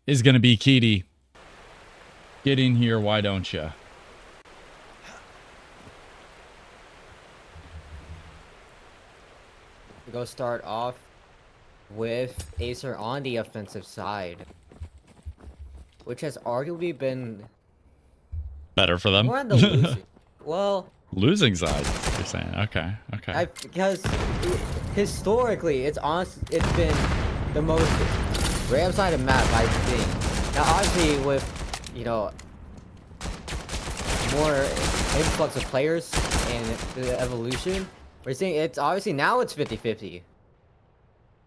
is going to be Kitty. Get in here, why don't you? We go start off with Acer on the offensive side, which has arguably been Better for them. more on the losing. Well, losing side, you're saying. Okay, okay. Because historically, it's been the most ram-sided map, I think. Now, obviously, with, you know, more influx of players and the evolution, we're seeing it's obviously now it's 50-50.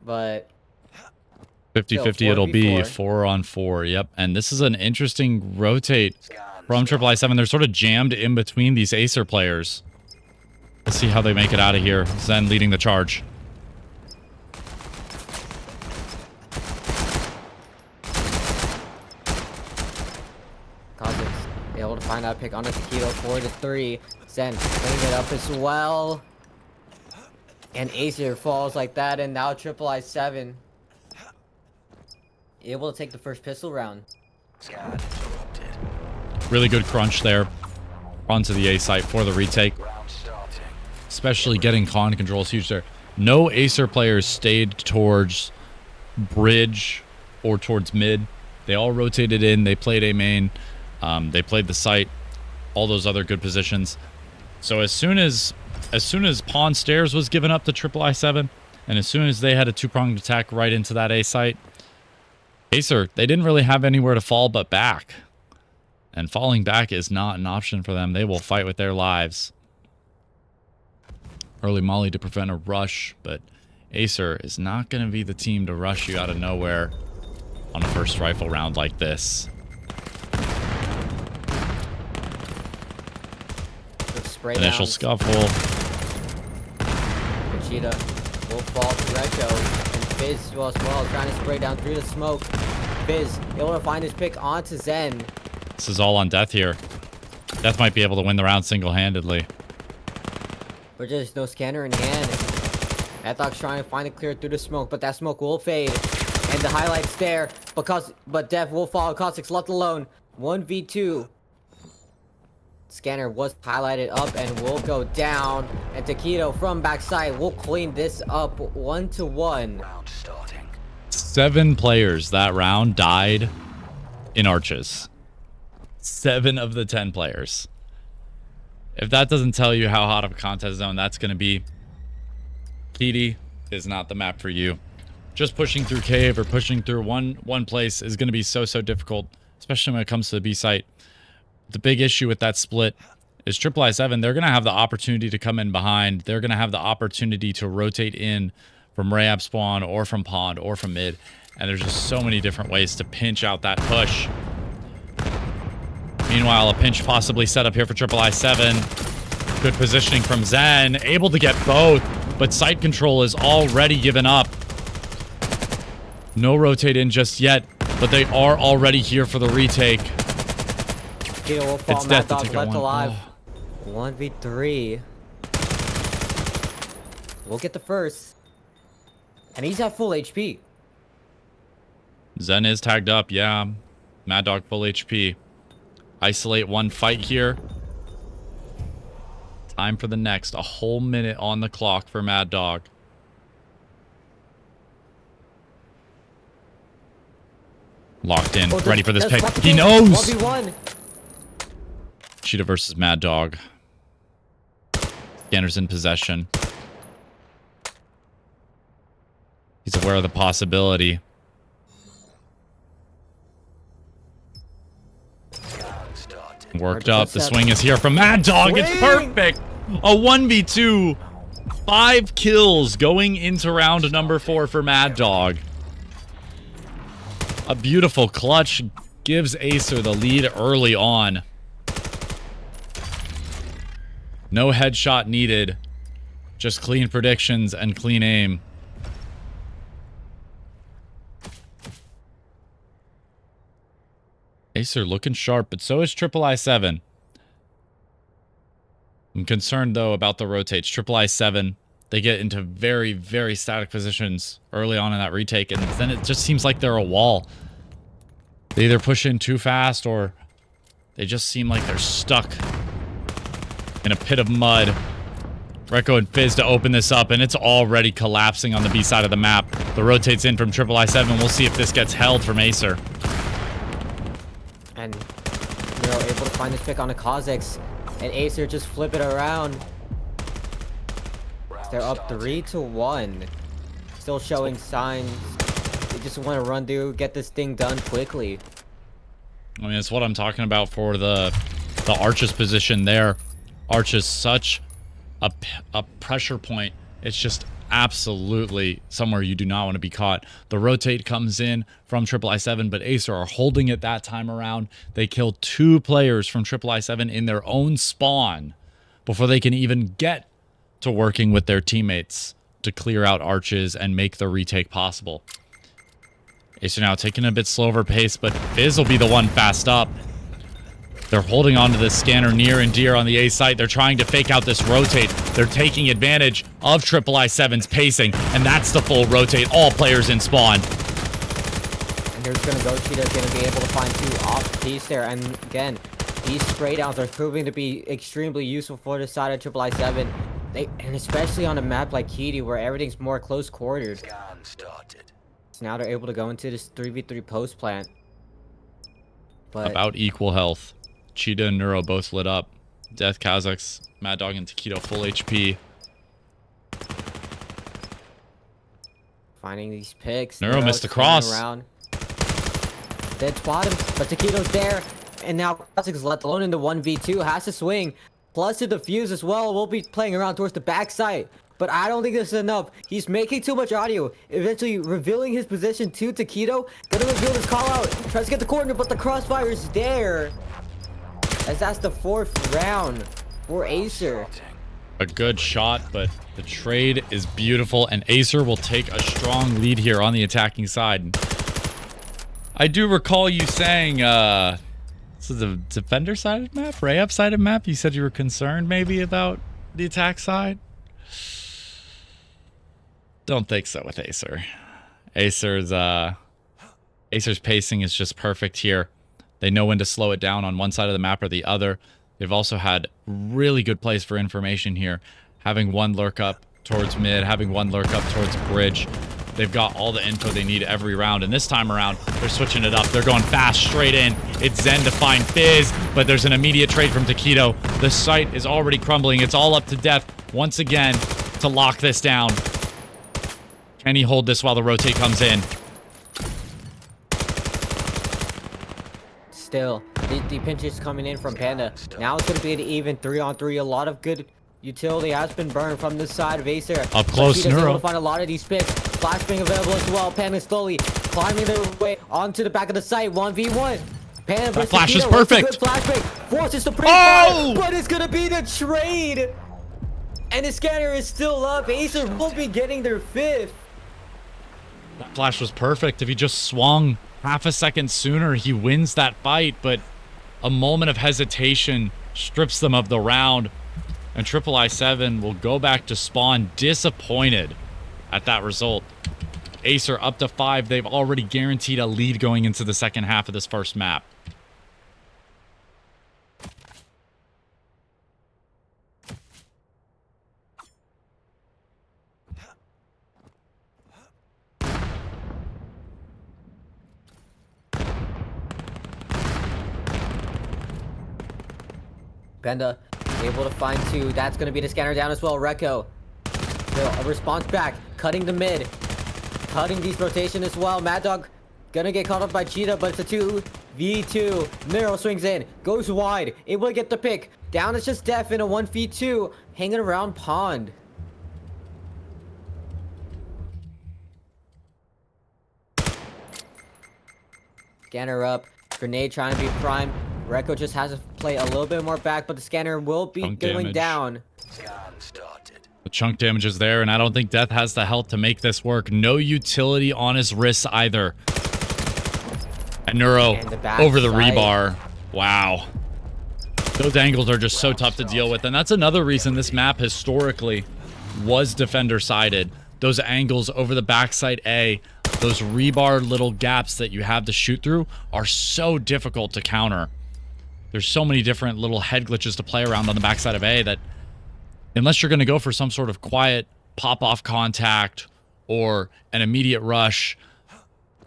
But 50-50 it'll be 4-on-4. Yep. And this is an interesting rotate from I7. They're sort of jammed in between these Acer players. Let's see how they make it out of here. Zen leading the charge. Kha'Zix able to find that pick on a Taquito 4-3. Zen cleaning it up as well. And Acer falls like that, and now I7 able to take the first pistol round. Really good crunch there onto the A site for the retake. Especially getting con control is huge there. No Acer players stayed towards bridge or towards mid. They all rotated in. They played A main. They played the site. All those other good positions. So as soon as pawn stairs was given up to I7, and as soon as they had a two-pronged attack right into that A site, Acer, they didn't really have anywhere to fall but back. And falling back is not an option for them. They will fight with their lives. Early molly to prevent a rush, but Acer is not going to be the team to rush you out of nowhere on a first rifle round like this. Initial scuffle. Vegeta will fall to Recho, and Fizz as well, trying to spray down through the smoke. Fizz able to find his pick onto Zen. This is all on Death here. Death might be able to win the round single-handedly. But just no scanner in hand. Maddox trying to find it clear through the smoke, but that smoke will fade. And the highlights there, but Death will fall. Kha'Zix left alone. 1v2. Scanner was highlighted up and will go down. And Taquito from backside will clean this up 1-1. 7 players that round died in arches. 7 of the 10 players. If that doesn't tell you how hot of a contest zone that's going to be, Kitty is not the map for you. Just pushing through cave or pushing through one place is going to be so difficult, especially when it comes to the B site. The big issue with that split is I7. They're going to have the opportunity to come in behind. They're going to have the opportunity to rotate in from Rayab spawn or from pond or from mid. And there's just so many different ways to pinch out that push. Meanwhile, a pinch possibly set up here for I7. Good positioning from Zen. Able to get both, but site control is already given up. No rotate in just yet, but they are already here for the retake. Will fall. It's Death to Dog take left a alive. 1v3. We'll get the first. And he's at full HP. Zen is tagged up, yeah. Mad Dog full HP. Isolate one fight here. Time for the next. A whole minute on the clock for Mad Dog. Locked in, ready for this pick. He knows! 1v1. Cheetah versus Mad Dog. Scanner's in possession. He's aware of the possibility. Worked up. The swing is here from Mad Dog. It's perfect. A 1v2. 5 kills going into round number 4 for Mad Dog. A beautiful clutch gives Acer the lead early on. No headshot needed. Just clean predictions and clean aim. Acer looking sharp, but so is I7. I'm concerned, though, about the rotates. I7, they get into very static positions early on in that retake, and then it just seems like they're a wall. They either push in too fast or they just seem like they're stuck in a pit of mud. Recco and Fizz to open this up, and it's already collapsing on the B side of the map. The rotates in from I7. We'll see if this gets held from Acer. And they're able to find this pick on the Kazakhs, and Acer just flip it around. They're up 3-1. Still showing signs. They just want to run through, get this thing done quickly. I mean, it's what I'm talking about for the Arch's position there. Arch is such a pressure point. It's just absolutely somewhere you do not want to be caught. The rotate comes in from I7, but Acer are holding it that time around. They kill 2 players from I7 in their own spawn before they can even get to working with their teammates to clear out Arches and make the retake possible. Acer now taking a bit slower pace, but Fizz will be the one fast up. They're holding on to this scanner near and dear on the A site. They're trying to fake out this rotate. They're taking advantage of I7's pacing, and that's the full rotate. All players in spawn. And there's gonna go. Cheetah's gonna be able to find 2 off piece there. And again, these spray downs are proving to be extremely useful for the side of I7. And especially on a map like Kitty, where everything's more close quartered. So now they're able to go into this 3v3 post plant. But about equal health. Cheetah and Neuro both lit up. Death, Kazakhs, Mad Dog, and Taquito full HP. Finding these picks. Neuro missed the cross. Around. Dead spot him, but Taquito's there. And now Kazakhs left alone in the 1v2. Has to swing. Plus the defuse as well. We'll be playing around towards the backside. But I don't think this is enough. He's making too much audio. Eventually revealing his position to Taquito. Gonna reveal his call out. Tries to get the corner, but the crossfire is there. As that's the 4th round for Acer. A good shot, but the trade is beautiful, and Acer will take a strong lead here on the attacking side. I do recall you saying, this is a defender-sided map? Ray-up-sided map? You said you were concerned maybe about the attack side? Don't think so with Acer. Acer's pacing is just perfect here. They know when to slow it down on one side of the map or the other. They've also had really good plays for information here. Having one lurk up towards mid, having one lurk up towards bridge. They've got all the info they need every round. And this time around, they're switching it up. They're going fast straight in. It's Zen to find Fizz, but there's an immediate trade from Taquito. The site is already crumbling. It's all up to Death once again to lock this down. Can he hold this while the rotate comes in? Still, the pinches coming in from Panda. Now it's going to be an even 3-on-3. A lot of good utility has been burned from this side of Acer. Up close, Neuro. Able to find a lot of these picks. Flash being available as well. Panda slowly climbing their way onto the back of the site. 1v1. Panda that flash is perfect. Good flashbang. Forces the pre-fire, oh! but it's going to be the trade. And the scanner is still up. Acer will be getting their 5th. That flash was perfect. If he just swung half a second sooner, he wins that fight, but a moment of hesitation strips them of the round, and I7 will go back to spawn disappointed at that result. Acer up to 5. They've already guaranteed a lead going into the second half of this first map. Panda able to find 2. That's going to be the scanner down as well. Recco. Still a response back. Cutting the mid. Cutting these rotation as well. Mad Dog gonna get caught up by Cheetah, but it's a 2v2. Neuro swings in. Goes wide. Able to get the pick. Down is just Def in a 1v2. Hanging around pond. Scanner up. Grenade trying to be prime. Recco just has to play a little bit more back, but the scanner will be going down. The chunk damage is there, and I don't think Death has the health to make this work. No utility on his wrists either. And Neuro over the rebar. Wow. Those angles are just so tough to deal with, and that's another reason this map historically was defender-sided. Those angles over the backside A those rebar little gaps that you have to shoot through are so difficult to counter. There's so many different little head glitches to play around on the backside of A that unless you're going to go for some sort of quiet pop-off contact or an immediate rush,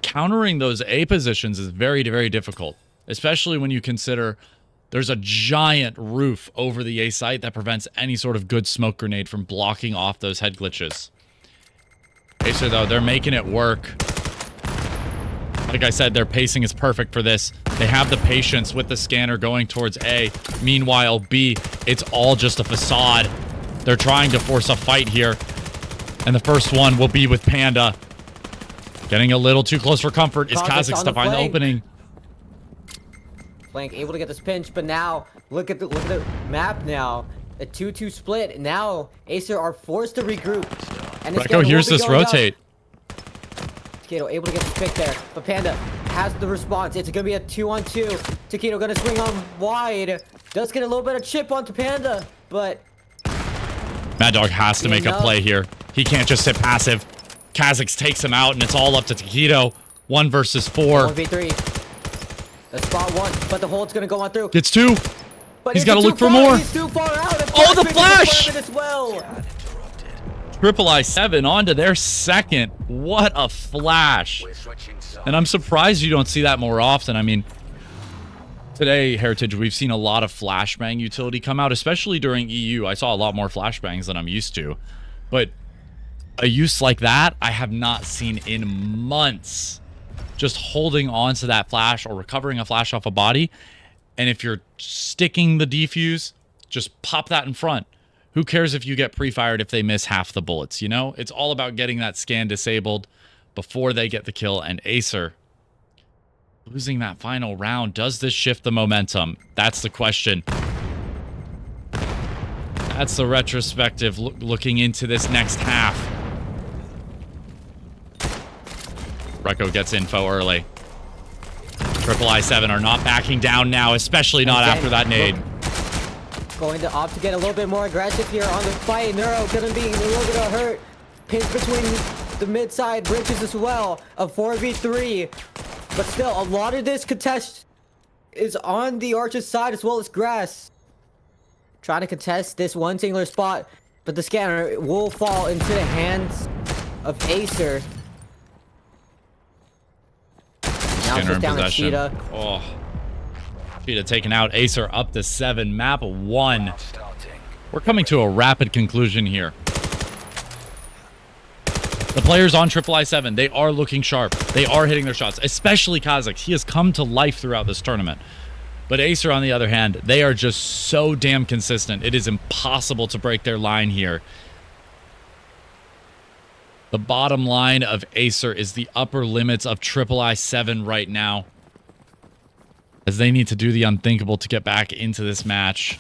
countering those A positions is very, very difficult, especially when you consider there's a giant roof over the A site that prevents any sort of good smoke grenade from blocking off those head glitches. Acer, though, they're making it work. Like I said, their pacing is perfect for this. They have the patience with the scanner going towards A. Meanwhile, B, it's all just a facade. They're trying to force a fight here. And the first one will be with Panda. Getting a little too close for comfort is Kazakhs to find the opening. Flank able to get this pinch, but now look at the map now. A 2-2 split. Now Acer are forced to regroup. And Reco, here's this rotate. Takedo able to get the pick there, but Panda has the response. It's gonna be a 2-on-2. Takedo gonna swing on wide. Does get a little bit of chip onto Panda, but Mad Dog has to make a play here. He can't just sit passive. Kazakhs takes him out, and it's all up to Takedo. 1 versus 4. 1v3. The spot 1, but the hold's gonna go on through. Gets 2. But he's got to look for more. He's too far out. Oh, the flash! As well. AAA7 onto their second. What a flash. And I'm surprised you don't see that more often. I mean, today, Heritage, we've seen a lot of flashbang utility come out, especially during EU. I saw a lot more flashbangs than I'm used to. But a use like that, I have not seen in months. Just holding on to that flash or recovering a flash off a body. And if you're sticking the defuse, just pop that in front. Who cares if you get pre-fired if they miss half the bullets, you know? It's all about getting that scan disabled before they get the kill. And Acer, losing that final round, does this shift the momentum? That's the question. That's the retrospective looking into this next half. Reco gets info early. AAA7 are not backing down now, especially not after that nade. Going to opt to get a little bit more aggressive here on the fight. Neuro gonna be a little bit of hurt. Pins between the mid-side bridges as well. A 4v3. But still, a lot of this contest is on the Archer's side as well as Grass. Trying to contest this one singular spot. But the scanner will fall into the hands of Acer. Now it's just down to Cheetah. Oh. Cheetah taken out. Acer up to 7. Map 1. We're coming to a rapid conclusion here. The players on AAA7, they are looking sharp. They are hitting their shots, especially Kazakhs. He has come to life throughout this tournament. But Acer, on the other hand, they are just so damn consistent. It is impossible to break their line here. The bottom line of Acer is the upper limits of AAA7 right now, as they need to do the unthinkable to get back into this match.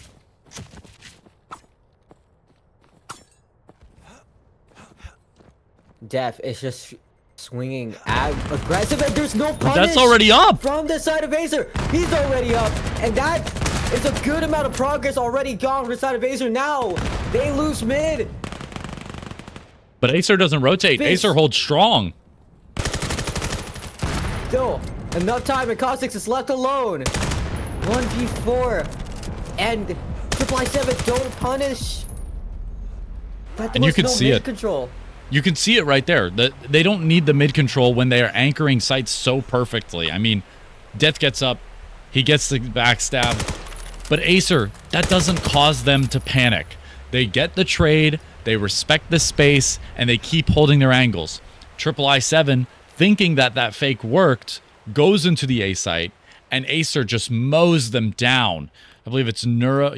Def is just swinging aggressive, and there's no punish. That's already up from the side of Acer. He's already up, and that is a good amount of progress already gone from the side of Acer. Now they lose mid. But Acer doesn't rotate. Acer holds strong. Still, enough time, and Kazakhs is left alone. 1v4. And AAA7 don't punish. And you can see it. Control. You can see it right there. They don't need the mid control when they are anchoring sites so perfectly. I mean, Death gets up. He gets the backstab. But Acer, that doesn't cause them to panic. They get the trade. They respect the space, and they keep holding their angles. AAA7, thinking that that fake worked, goes into the A site, and Acer just mows them down. I believe it's Neuro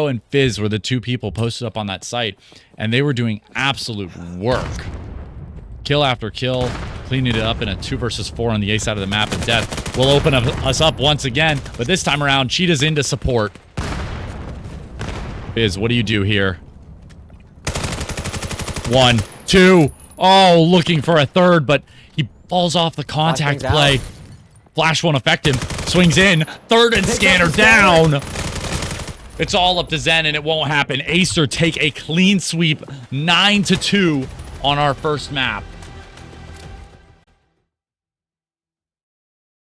and Fizz were the two people posted up on that site, and they were doing absolute work. Kill after kill, cleaning it up in a 2 versus 4 on the A side of the map, and Death will open us up once again, but this time around, Cheetah's into support. Fizz, what do you do here? 1, 2. Oh, looking for a third, but he falls off the contact play. Flash won't affect him. Swings in. Third and scanner down. It's all up to Zen, and it won't happen. Acer take a clean sweep, 9-2 on our first map.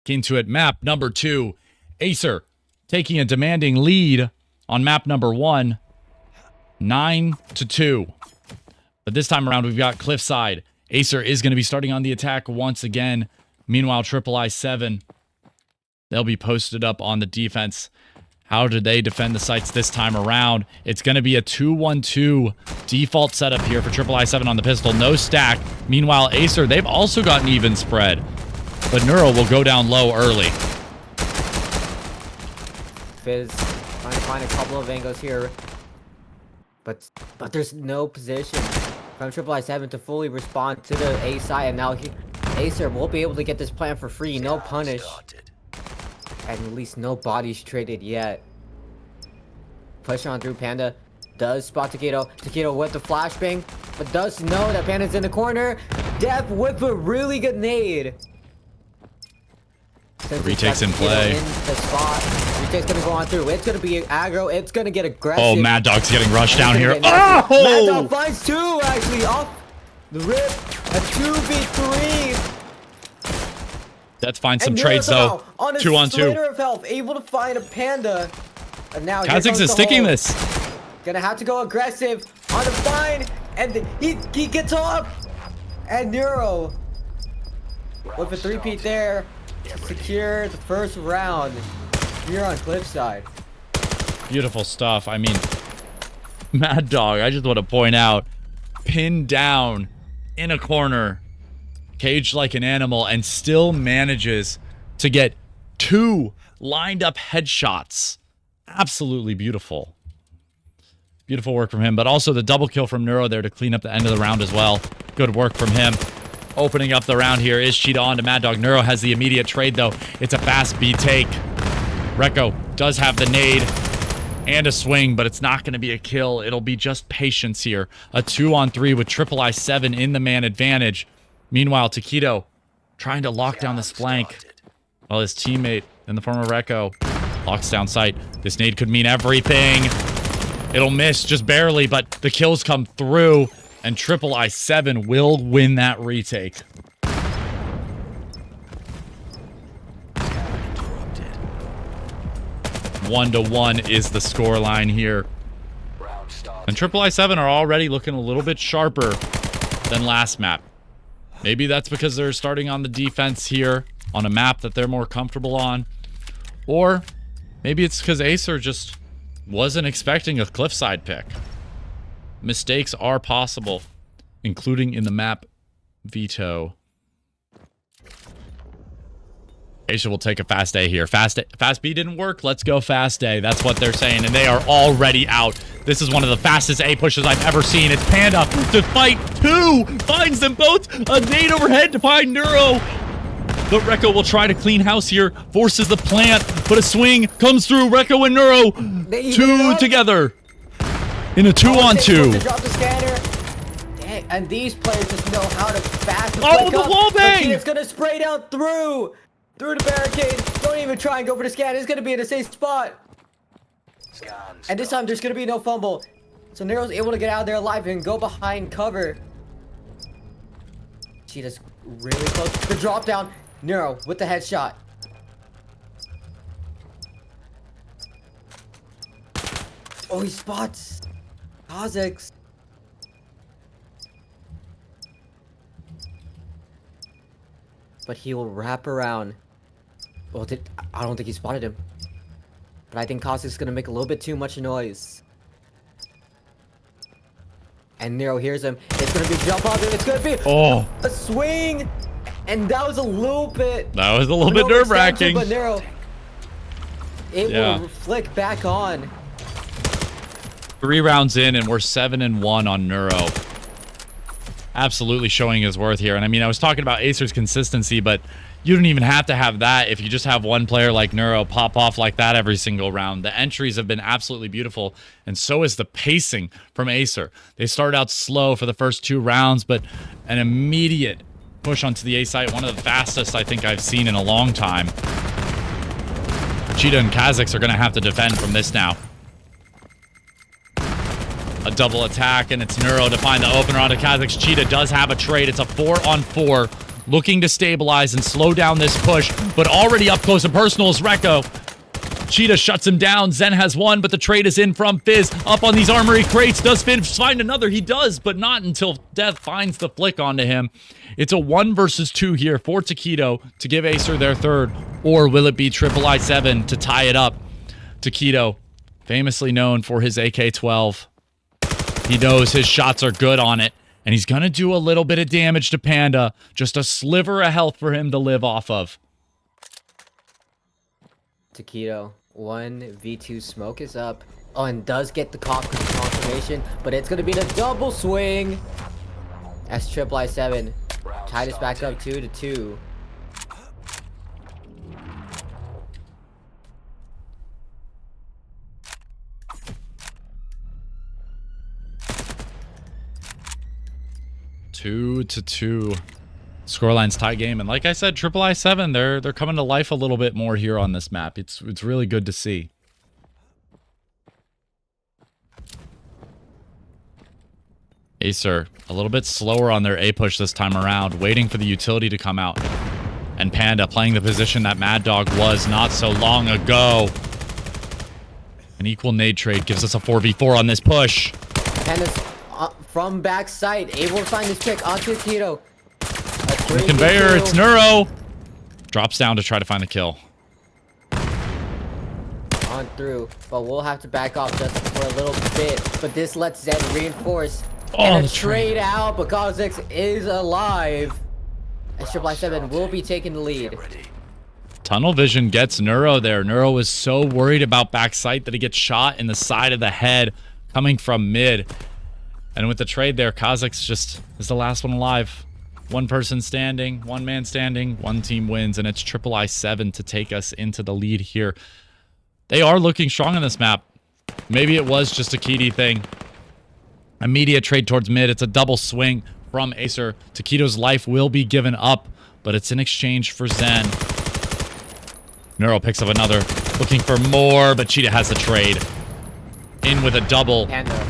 into it. Map number 2. Acer taking a demanding lead on map number 1. 9-2. But this time around, we've got Cliffside. Acer is going to be starting on the attack once again. Meanwhile, IIII-7, they'll be posted up on the defense. How do they defend the sites this time around? It's going to be a 2-1-2 default setup here for IIII-7 on the pistol. No stack. Meanwhile, Acer, they've also got an even spread. But Neuro will go down low early. Fizz trying to find a couple of angles here. But there's no position from IIII-7 to fully respond to the A side. And now Acer won't be able to get this plant for free. No punish. And at least no bodies traded yet. Push on through. Panda does spot Takedo. Takedo with the flashbang, but does know that Panda's in the corner. Def with a really good nade. Retake's in play. In the spot. Retake's gonna go on through. It's gonna be aggro. It's gonna get aggressive. Oh, Mad Dog's getting rushed down here. Oh! Mad Dog finds 2 actually off the rip. A 2v3. Let's find some trades though. 2-on-2. Of health, able to find a Panda. And now Kha'Zix is sticking this. Gonna have to go aggressive on the find, and he gets off. And Neuro with a 3-peat there to secure the first round here on Cliffside. Beautiful stuff. I mean, Mad Dog, I just want to point out, pinned down in a corner, caged like an animal, and still manages to get 2 lined up headshots. Absolutely beautiful. Beautiful work from him, but also the double kill from Neuro there to clean up the end of the round as well. Good work from him. Opening up the round here is Cheetah on to Mad Dog. Neuro has the immediate trade though. It's a fast B take. Rekko does have the nade and a swing, but it's not going to be a kill. It'll be just patience here. A 2-on-3 with IIII-7 in the man advantage. Meanwhile, Takedo trying to lock down this flank while his teammate in the form of Rekko locks down sight. This nade could mean everything. It'll miss just barely, but the kills come through, and IIII-7 will win that retake. Interrupted. 1-1 is the scoreline here. And IIII-7 are already looking a little bit sharper than last map. Maybe that's because they're starting on the defense here on a map that they're more comfortable on. Or maybe it's because Acer just wasn't expecting a Cliffside pick. Mistakes are possible, including in the map veto. Acer will take a fast A here. Fast B didn't work. Let's go fast A. That's what they're saying, and they are already out. This is one of the fastest A pushes I've ever seen. It's Panda to fight 2. Finds them both. A nade overhead to find Neuro. But Rekko will try to clean house here. Forces the plant, but a swing comes through. Rekko and Neuro. 2 together in a 2-on-2. Drop the scanner. Dang, and these players just know how to fast the the wall bang! It's gonna spray down through the barricade. Don't even try and go for the scan. It's gonna be in a safe spot. And this time there's gonna be no fumble. So Nero's able to get out of there alive and go behind cover. Cheetah's really close. The drop down. Nero with the headshot. Oh, he spots Kha'Zix. But he will wrap around. Well, I don't think he spotted him. But I think Kha'Zix is going to make a little bit too much noise. And Nero hears him. It's going to be jump off. It's going to be a swing. And that was a little bit... That was a little bit nerve-wracking. But Nero, it will flick back on. 3 rounds in, and we're 7-1 on Neuro. Absolutely showing his worth here. And I mean, I was talking about Acer's consistency, but you don't even have to have that if you just have one player like Neuro pop off like that every single round. The entries have been absolutely beautiful, and so is the pacing from Acer. They started out slow for the first 2 rounds, but an immediate push onto the A site, one of the fastest I think I've seen in a long time. Cheetah and Kha'Zix are going to have to defend from this now. A double attack, and it's Neuro to find the opener onto Kha'Zix. Cheetah does have a trade. It's a 4-on-4 looking to stabilize and slow down this push, but already up close and personal is Rekko. Cheetah shuts him down. Zen has one, but the trade is in from Fizz. Up on these armory crates. Does Fizz find another? He does, but not until Death finds the flick onto him. It's a 1 versus 2 here for Taquito to give Acer their third. Or will it be Triple I7 to tie it up? Taquito, famously known for his AK-12. He knows his shots are good on it. And he's going to do a little bit of damage to Panda. Just a sliver of health for him to live off of. Taquito, 1v2 smoke is up. Oh, and does get the confirmation, but it's going to be the double swing. As Triple I7 tied us back up 2-2. Two to 2. Scoreline's tie game, and like I said, Triple I7, they're coming to life a little bit more here on this map. It's really good to see. Acer a little bit slower on their A push this time around, waiting for the utility to come out. And Panda playing the position that Mad Dog was not so long ago. An equal nade trade gives us a 4v4 on this push. Panda's from backside, able to find this pick onto Taquito. The conveyor, it's Neuro. Drops down to try to find the kill. On through, but we'll have to back off just for a little bit. But this lets Zed reinforce. And a trade out, but Kha'Zix is alive. And Triple I7 will be taking the lead. Tunnel vision gets Neuro there. Neuro was so worried about backside that he gets shot in the side of the head coming from mid. And with the trade there, Kha'Zix just is the last one alive. One person standing, one man standing, one team wins, and it's Triple I7 to take us into the lead here. They are looking strong on this map. Maybe it was just a Kitty thing. Immediate trade towards mid. It's a double swing from Acer. Taquito's life will be given up, but it's in exchange for Zen. Neuro picks up another, looking for more, but Cheetah has the trade. In with a double. Panda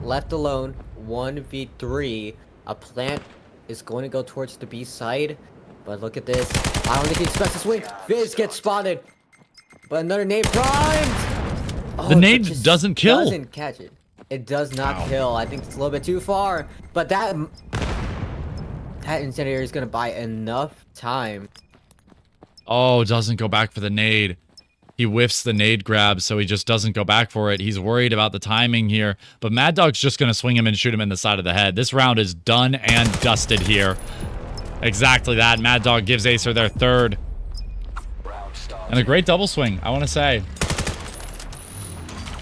left alone, 1v3. A plant is going to go towards the B side, but look at this. I don't think he expects to swing. Fizz gets spotted, but another nade primed. Oh, the nade doesn't kill. Doesn't catch it. It does not kill. I think it's a little bit too far, but that incendiary is going to buy enough time. Oh, doesn't go back for the nade. He whiffs the nade grab, so he just doesn't go back for it. He's worried about the timing here. But Mad Dog's just going to swing him and shoot him in the side of the head. This round is done and dusted here. Exactly that. Mad Dog gives Acer their third. And a great double swing, I want to say.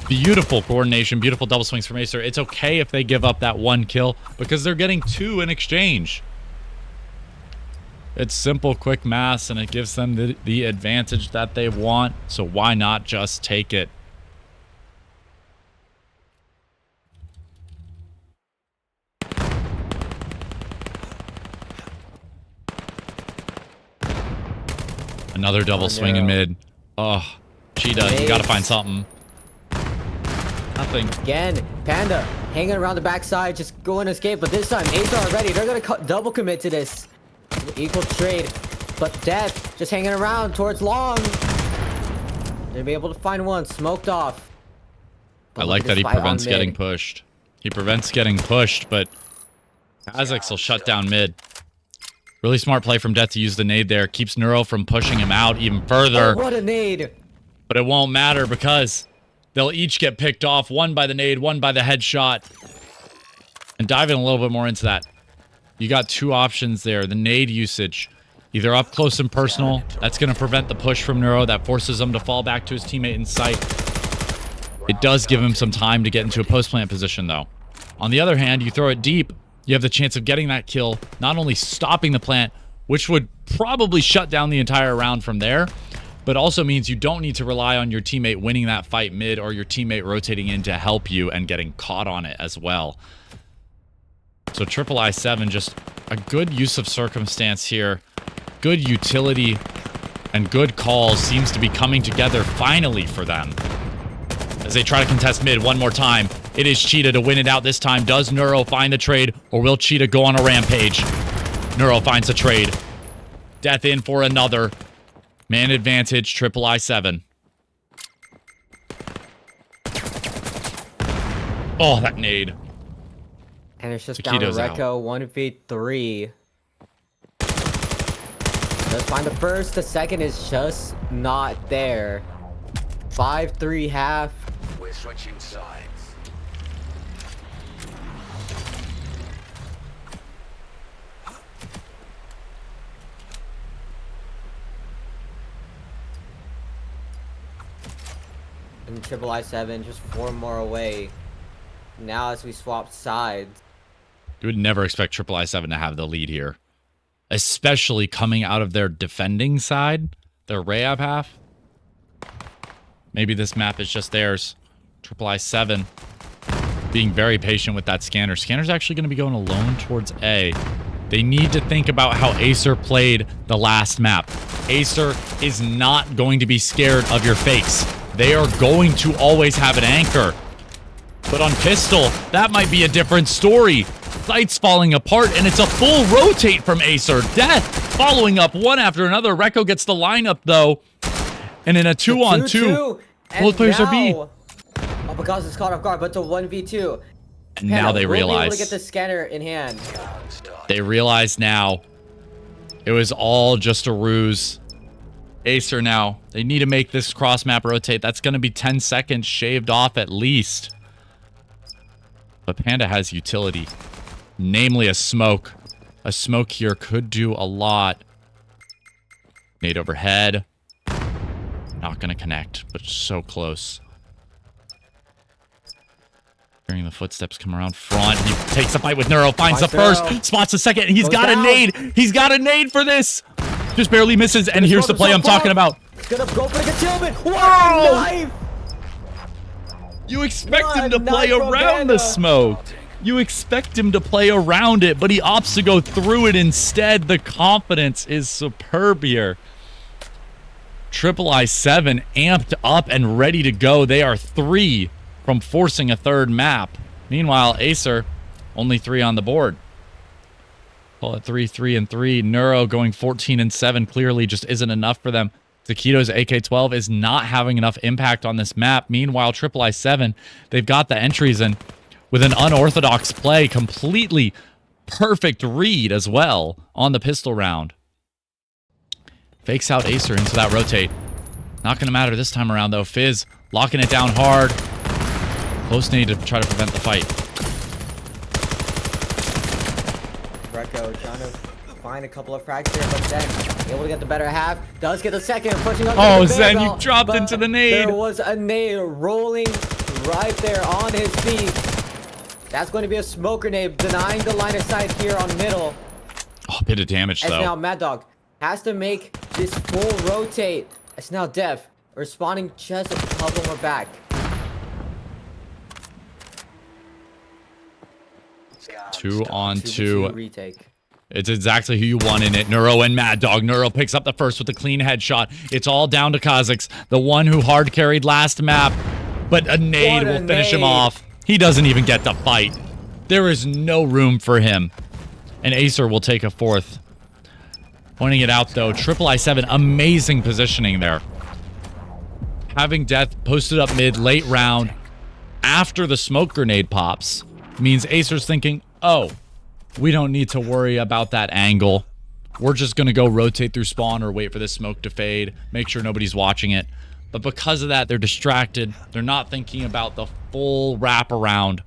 Beautiful coordination, beautiful double swings from Acer. It's okay if they give up that one kill because they're getting 2 in exchange. It's simple, quick math, and it gives them the advantage that they want. So why not just take it? Another double swing in mid. Oh, Cheetah, you gotta find something. Nothing. Again, Panda hanging around the backside, just going to escape. But this time, Acer are ready. They're gonna double commit to this. Equal trade, but Death just hanging around towards long. They'll be able to find one smoked off. But I like that he prevents getting pushed. He prevents getting pushed, but Kha'Zix will shut down mid. Really smart play from Death to use the nade there. Keeps Neuro from pushing him out even further. Oh, what a nade! But it won't matter because they'll each get picked off. One by the nade, one by the headshot. And diving a little bit more into that. You got 2 options there. The nade usage. Either up close and personal. That's going to prevent the push from Neuro. That forces him to fall back to his teammate in sight. It does give him some time to get into a post-plant position, though. On the other hand, you throw it deep. You have the chance of getting that kill. Not only stopping the plant, which would probably shut down the entire round from there, but also means you don't need to rely on your teammate winning that fight mid or your teammate rotating in to help you and getting caught on it as well. So Triple I7, just a good use of circumstance here. Good utility and good calls seems to be coming together finally for them. As they try to contest mid one more time. It is Cheetah to win it out this time. Does Neuro find the trade or will Cheetah go on a rampage? Neuro finds a trade. Death in for another. Man advantage, triple I7. Oh, that nade. And it's just down to Taquito's out. Recco, 1v3. Let's find the first. The second is just not there. 5-3 half. We're switching sides. And triple I7 just 4 more away. Now as we swap sides. You would never expect triple I7 to have the lead here. Especially coming out of their defending side. Their Rayab half. Maybe this map is just theirs. Triple I7 being very patient with that scanner. Scanner's actually going to be going alone towards A. They need to think about how Acer played the last map. Acer is not going to be scared of your fakes. They are going to always have an anchor. But on pistol, that might be a different story. Sights falling apart, and it's a full rotate from Acer. Death following up one after another. Recco gets the lineup, though. And in a 2-on-2, both players are B. Oh, because it's caught off guard, but it's a 1v2. And now they realize. We'll be able to get the scanner in hand. They realize now it was all just a ruse. Acer now, they need to make this cross map rotate. That's going to be 10 seconds shaved off at least. But Panda has utility, namely a smoke. A smoke here could do a lot. Nade overhead. Not going to connect, but so close. Hearing the footsteps come around front. He takes a fight with Neuro, finds the first, spots the second, and he's got a nade. He's got a nade for this. Just barely misses, and here's the play I'm talking about. Gonna go for the concealment. What a knife! You expect him to play around the smoke. You expect him to play around it, but he opts to go through it instead. The confidence is superb here. Triple I7 amped up and ready to go. They are 3 from forcing a third map. Meanwhile, Acer, only 3 on the board. Call it 3-3-3. Neuro going 14-7 clearly just isn't enough for them. Taquito's AK-12 is not having enough impact on this map. Meanwhile, triple I7, they've got the entries in with an unorthodox play. Completely perfect read as well on the pistol round. Fakes out Acer into that rotate. Not going to matter this time around, though. Fizz locking it down hard. Close need to try to prevent the fight. Recco trying to find a couple of frags here, but then able to get the better half. Does get the second, pushing up. Oh, Zen, you dropped into the nade. There was a nade rolling right there on his feet. That's going to be a smoke grenade, denying the line of sight here on middle. Oh, a bit of damage, though. And now Mad Dog has to make this full rotate. It's now Def responding just a couple more back. Two on two. Retake. It's exactly who you want in it. Neuro and Mad Dog. Neuro picks up the first with a clean headshot. It's all down to Kha'Zix, the one who hard carried last map. But a nade will finish him off. He doesn't even get to fight. There is no room for him. And Acer will take a fourth. Pointing it out, though. Triple I7, amazing positioning there. Having Death posted up mid, late round, after the smoke grenade pops, means Acer's thinking, oh, we don't need to worry about that angle. We're just going to go rotate through spawn or wait for this smoke to fade, make sure nobody's watching it. But because of that, they're distracted. They're not thinking about the full wraparound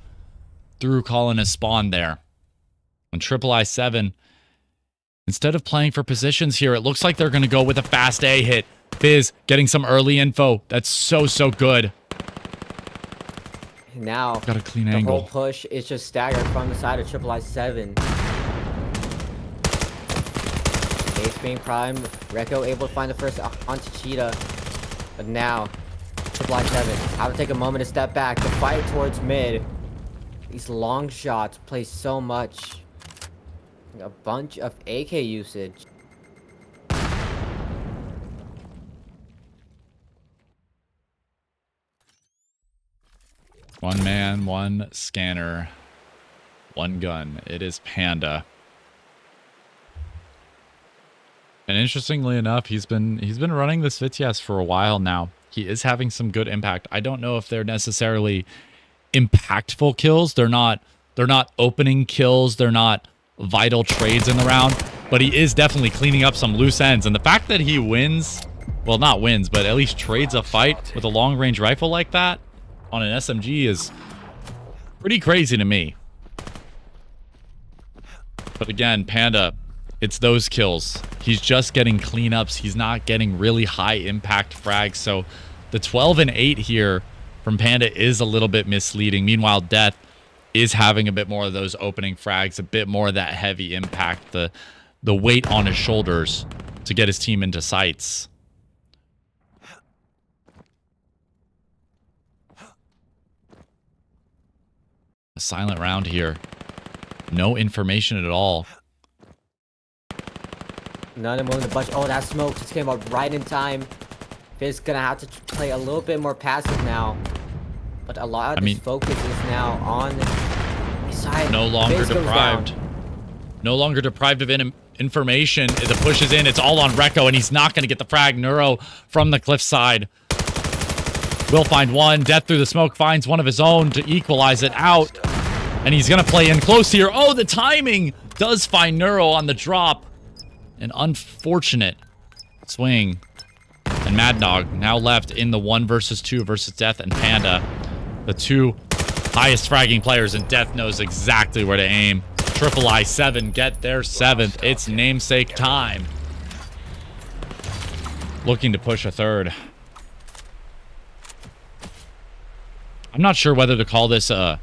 through calling a spawn there. And triple I7, instead of playing for positions here, it looks like they're going to go with a fast A hit. Fizz getting some early info. That's so good. Now, got a clean the angle. whole push is just staggered from the side of triple I7. Ace being prime, Recco able to find the first onto Cheetah. But now, triple I7 have to take a moment to step back. The fight towards mid. These long shots play so much. A bunch of AK usage. One man, one scanner, one gun. It is Panda. And interestingly enough, he's been running this Vitias for a while now. He is having some good impact. I don't know if they're necessarily impactful kills. They're not opening kills. They're not vital trades in the round. But he is definitely cleaning up some loose ends. And the fact that he wins, well, not wins, but at least trades a fight with a long-range rifle like that on an SMG is pretty crazy to me. But again, Panda, it's those kills. He's just getting cleanups. He's not getting really high impact frags. So the 12 and 8 here from Panda is a little bit misleading. Meanwhile, Death is having a bit more of those opening frags, a bit more of that heavy impact, the weight on his shoulders to get his team into sights. A silent round here. No information at all. None of them willing to budge. Oh, that smoke just came out right in time. Fizz gonna have to play a little bit more passive now. But a lot of his focus is now on his side. No longer deprived. No longer deprived of information. The push is in. It's all on Recco, and he's not going to get the frag. Neuro from the Cliffside will find one. Death through the smoke finds one of his own to equalize it out. And he's going to play in close here. Oh, the timing does find Neuro on the drop. An unfortunate swing. And Mad Dog now left in the 1 versus 2 versus Death and Panda. The two highest fragging players, and Death knows exactly where to aim. Triple I 7 get their 7th. It's namesake time. Looking to push a third. I'm not sure whether to call this a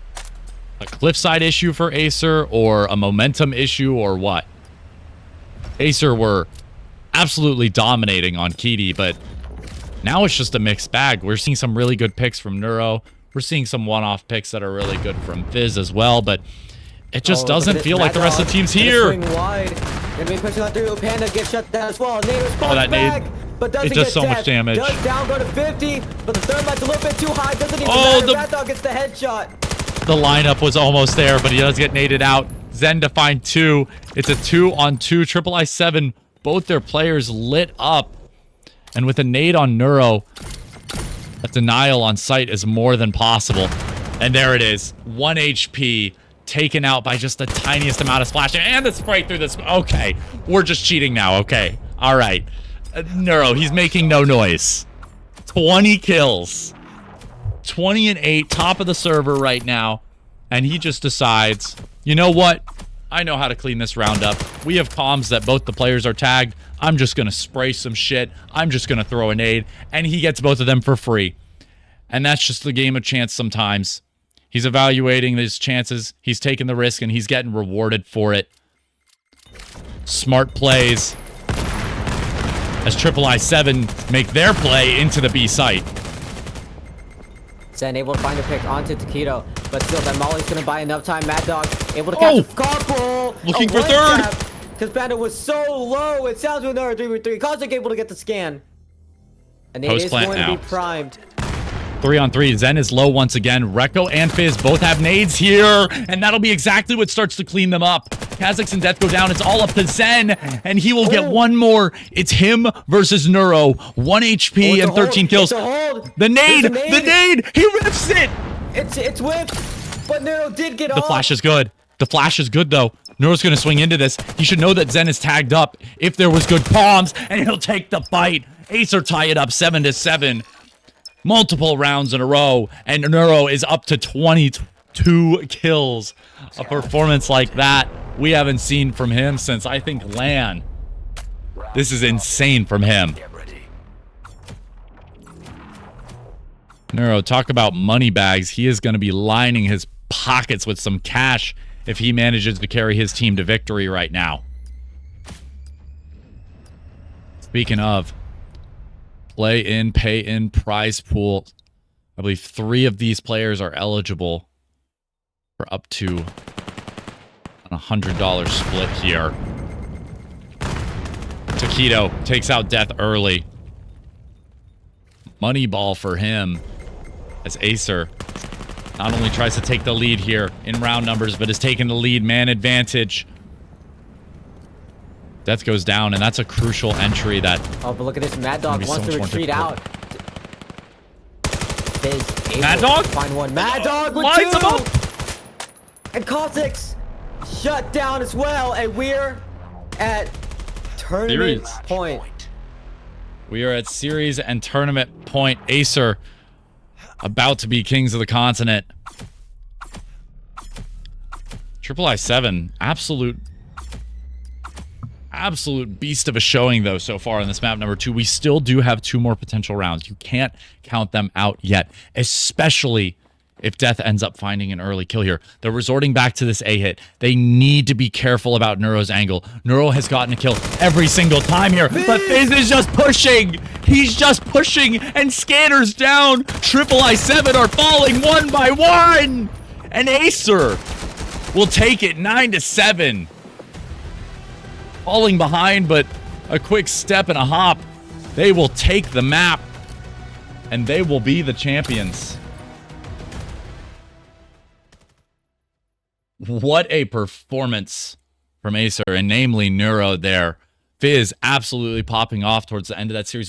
Cliffside issue for Acer or a momentum issue or what. Acer were absolutely dominating on Kitty, but now it's just a mixed bag. We're seeing some really good picks from Neuro. We're seeing some one-off picks that are really good from Fizz as well, but it just doesn't feel like the rest of the team's here. Wide. Gonna be pushing on through. Panda gets shut down as well. Nade oh, that nade. But doesn't it does get so death. much damage. Does down go to 50, but the third light's a little bit too high. Doesn't even matter. Mad Dog gets the headshot. The lineup was almost there, but he does get naded out. Zen to find 2. It's a 2-on-2. Triple I 7. Both their players lit up. And with a nade on Neuro, a denial on sight is more than possible. And there it is. 1 HP. Taken out by just the tiniest amount of splashing. And the spray through this. Okay. We're just cheating now. Okay. All right. Neuro, he's making no noise. 20 kills. 20 and 8. Top of the server right now. And he just decides, you know what? I know how to clean this round up. We have comms that both the players are tagged. I'm just going to spray some shit. I'm just going to throw a nade. And he gets both of them for free. And that's just the game of chance sometimes. He's evaluating his chances. He's taking the risk, and he's getting rewarded for it. Smart plays. As Triple I 7 make their play into the B site. Zen able to find a pick onto Taquito, but still that Molly's going to buy enough time. Mad Dog able to catch a couple. Looking for third. Because Panda was so low. It sounds with another 3v3. Cosmic able to get the scan. And it is going to be primed. 3-on-3. Zen is low once again. Recco and Fizz both have nades here. And that'll be exactly what starts to clean them up. Kha'Zix and Death go down. It's all up to Zen. And he will get one more. It's him versus Neuro. 1 HP and 13 kills. The nade! The nade! He rips it! It's whipped. But Neuro did get off. The flash is good. The flash is good, though. Neuro's going to swing into this. He should know that Zen is tagged up if there was good palms. And he'll take the fight. Acer tie it up 7-7. Multiple rounds in a row, and Neuro is up to 22 kills. A performance like that we haven't seen from him since, I think, LAN. This is insane from him. Neuro, talk about money bags. He is going to be lining his pockets with some cash if he manages to carry his team to victory right now. Speaking of, play in, pay in, prize pool. I believe 3 of these players are eligible for up to a $100 split here. Taquito takes out Death early. Money ball for him as Acer not only tries to take the lead here in round numbers, but is taking the lead man advantage. Death goes down, and that's a crucial entry that... Oh, but look at this. Mad Dog Gonna be wants so to much more retreat difficult. out. Fizz Mad able Dog? to find one. Mad Dog with Lines two! him up! And Kha'Zix shut down as well, and we're at tournament Series. point. We are at series and tournament point. Acer about to be kings of the continent. Triple I7, absolute beast of a showing, though, so far in this map number 2. We still do have 2 more potential rounds. You can't count them out yet, especially if Death ends up finding an early kill here. They're resorting back to this A hit. They need to be careful about Neuro's angle. Neuro has gotten a kill every single time here, but Fizz is just pushing. He's just pushing, and Scanners down. Triple I7 are falling one by one, and Acer will take it 9-7. Falling behind, but a quick step and a hop. They will take the map, and they will be the champions. What a performance from Acer, and namely Neuro there. Fizz absolutely popping off towards the end of that series.